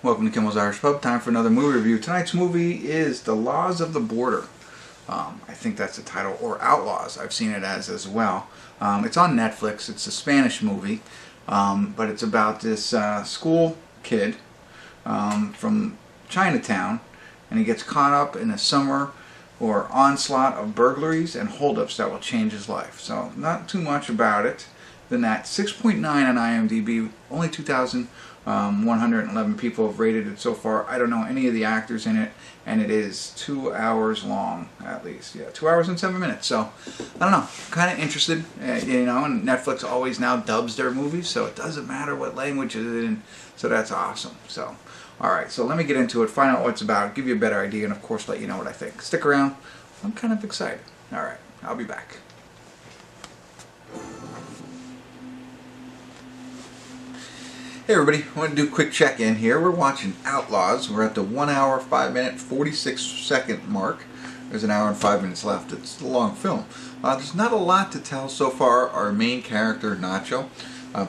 Welcome to Kimmel's Irish Pub. Time for another movie review. Tonight's movie is The Laws of the Border. I think that's the title, or Outlaws. I've seen it as well. It's on Netflix. It's a Spanish movie, but it's about this school kid from Chinatown, and he gets caught up in a summer or onslaught of burglaries and holdups that will change his life. So not too much about it than that. 6.9 on IMDb, only 2,111 people have rated it so far. I don't know any of the actors in it, and it is 2 hours long at least. Yeah, 2 hours and 7 minutes. So I don't know, kind of interested, you know. And Netflix always now dubs their movies, so it doesn't matter what language it's in. So that's awesome. So alright, so let me get into it, find out what it's about, give you a better idea, and of course let you know what I think. Stick around, I'm kind of excited. Alright, I'll be back. Hey everybody, I want to do a quick check-in here. We're watching Outlaws. We're at the 1 hour, 5 minute, 46 second mark. There's an hour and 5 minutes left. It's a long film. There's not a lot to tell so far. Our main character, Nacho,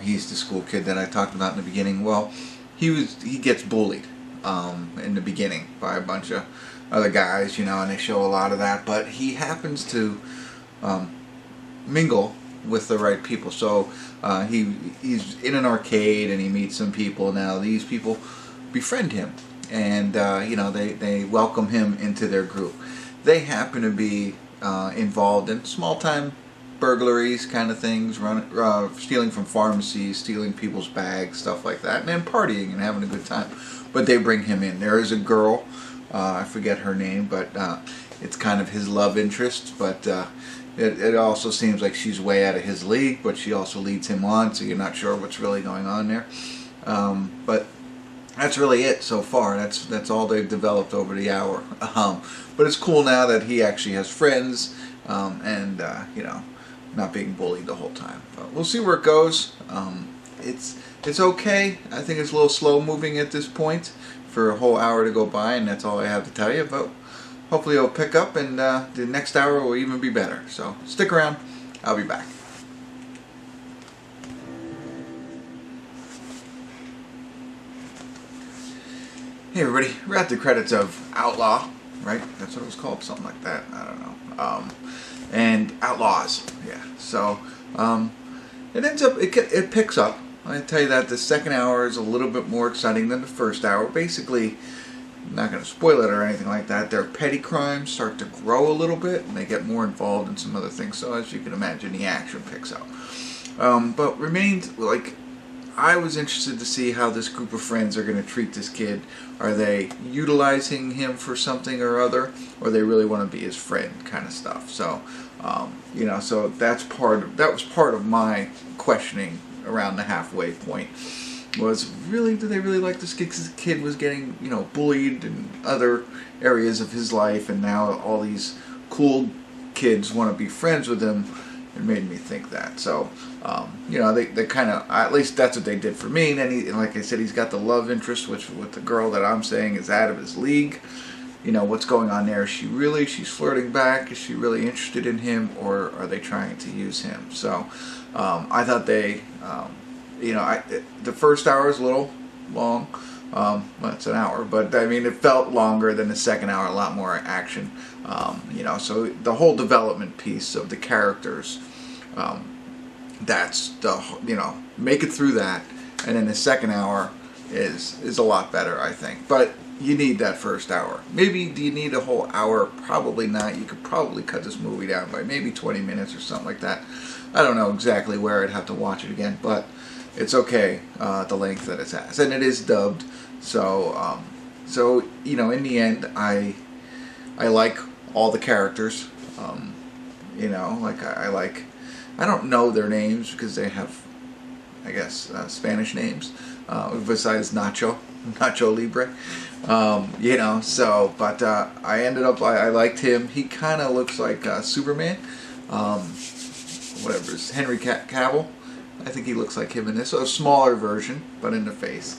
he's the school kid that I talked about in the beginning. Well, he gets bullied in the beginning by a bunch of other guys, you know, and they show a lot of that. But he happens to mingle with the right people. So he's in an arcade and he meets some people. Now these people befriend him, and you know, they welcome him into their group. They happen to be involved in small-time burglaries kind of things, stealing from pharmacies, stealing people's bags, stuff like that, and then partying and having a good time. But they bring him in. There is a girl, I forget her name, but it's kind of his love interest, but it also seems like she's way out of his league, but she also leads him on, so you're not sure what's really going on there. But that's really it so far. That's all they've developed over the hour. But it's cool now that he actually has friends, and you know, not being bullied the whole time. But we'll see where it goes. It's okay. I think it's a little slow moving at this point for a whole hour to go by, and that's all I have to tell you. But hopefully it'll pick up, and the next hour will even be better. So stick around. I'll be back. Hey everybody, we're at the credits of Outlaw, right? That's what it was called, something like that. I don't know. And Outlaws, yeah. So it ends up, it picks up. I tell you that the second hour is a little bit more exciting than the first hour. Basically, I'm not going to spoil it or anything like that. Their petty crimes start to grow a little bit, and they get more involved in some other things. So as you can imagine, the action picks up. But remained, like, I was interested to see how this group of friends are going to treat this kid. Are they utilizing him for something or other, or they really want to be his friend, kind of stuff. So, you know, so that was part of my questioning around the halfway point. Was really, do they really like this kid? Because the kid was getting, you know, bullied in other areas of his life, and now all these cool kids want to be friends with him. It made me think that. So, you know, they kind of, at least that's what they did for me. And then, and like I said, he's got the love interest, which with the girl that I'm saying is out of his league. You know, what's going on there? Is she's flirting back? Is she really interested in him, or are they trying to use him? So, I thought they, you know, the first hour is a little long. Well, it's an hour, but I mean, it felt longer than the second hour. A lot more action. You know, so the whole development piece of the characters, that's the, you know, make it through that, and then the second hour is a lot better, I think. But you need that first hour. Maybe do you need a whole hour? Probably not. You could probably cut this movie down by maybe 20 minutes or something like that. I don't know exactly where. I'd have to watch it again, but it's okay, the length that it has, and it is dubbed. So, so you know, in the end, I like all the characters. You know, like I don't know their names because they have, I guess, Spanish names, besides Nacho Libre. You know, so, but I ended up, I liked him. He kind of looks like Superman. Whatever, it's Henry Cavill. I think he looks like him in this. So a smaller version, but in the face.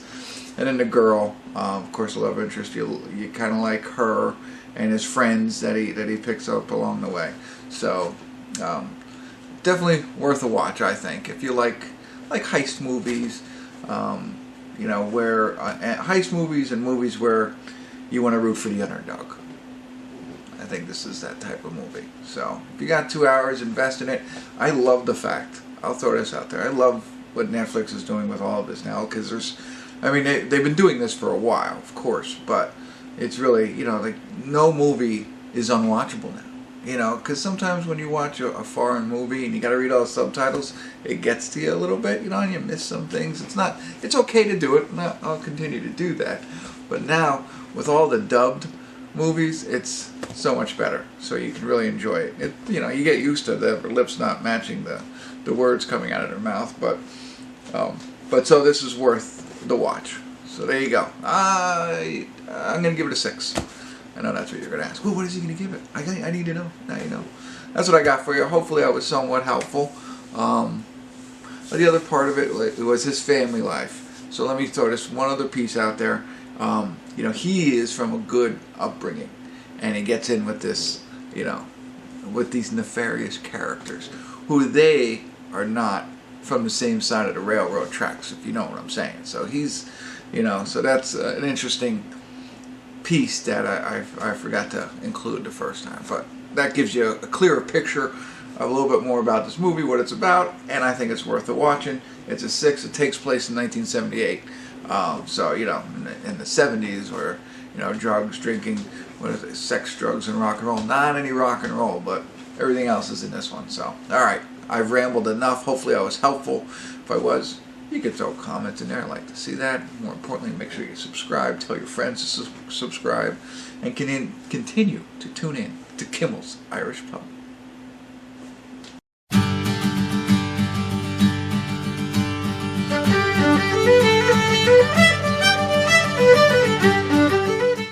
And then the girl, of course, love interest. You kind of like her and his friends that he picks up along the way. So definitely worth a watch, I think. If you like heist movies, You know, where heist movies and movies where you want to root for the underdog. I think this is that type of movie. So if you got 2 hours, invest in it. I love the fact. I'll throw this out there. I love what Netflix is doing with all of this now, because they've been doing this for a while, of course, but it's really, you know, like, no movie is unwatchable now. You know, because sometimes when you watch a foreign movie and you got to read all the subtitles, it gets to you a little bit, you know, and you miss some things. It's okay to do it, and I'll continue to do that. But now, with all the dubbed movies, it's so much better, so you can really enjoy it. You know, you get used to the lips not matching the words coming out of their mouth, but so this is worth the watch. So there you go. I'm gonna give it a 6. I know that's what you're gonna ask. Well, what is he gonna give it? I need to know. Now you know. That's what I got for you. Hopefully I was somewhat helpful. But the other part of it was his family life. So let me throw this one other piece out there. You know, he is from a good upbringing, and he gets in with this, you know, with these nefarious characters who they are not from the same side of the railroad tracks, if you know what I'm saying. So he's, you know, so that's an interesting piece that I forgot to include the first time. But that gives you a clearer picture of a little bit more about this movie, what it's about, and I think it's worth watching. It's a 6. It takes place in 1978. So, you know, in the 70s, where, you know, drugs, drinking, what is it, sex, drugs, and rock and roll. Not any rock and roll, but everything else is in this one. So, alright, I've rambled enough. Hopefully I was helpful. If I was, you could throw comments in there. I'd like to see that. More importantly, make sure you subscribe. Tell your friends to subscribe. And continue to tune in to Kimmel's Irish Pub.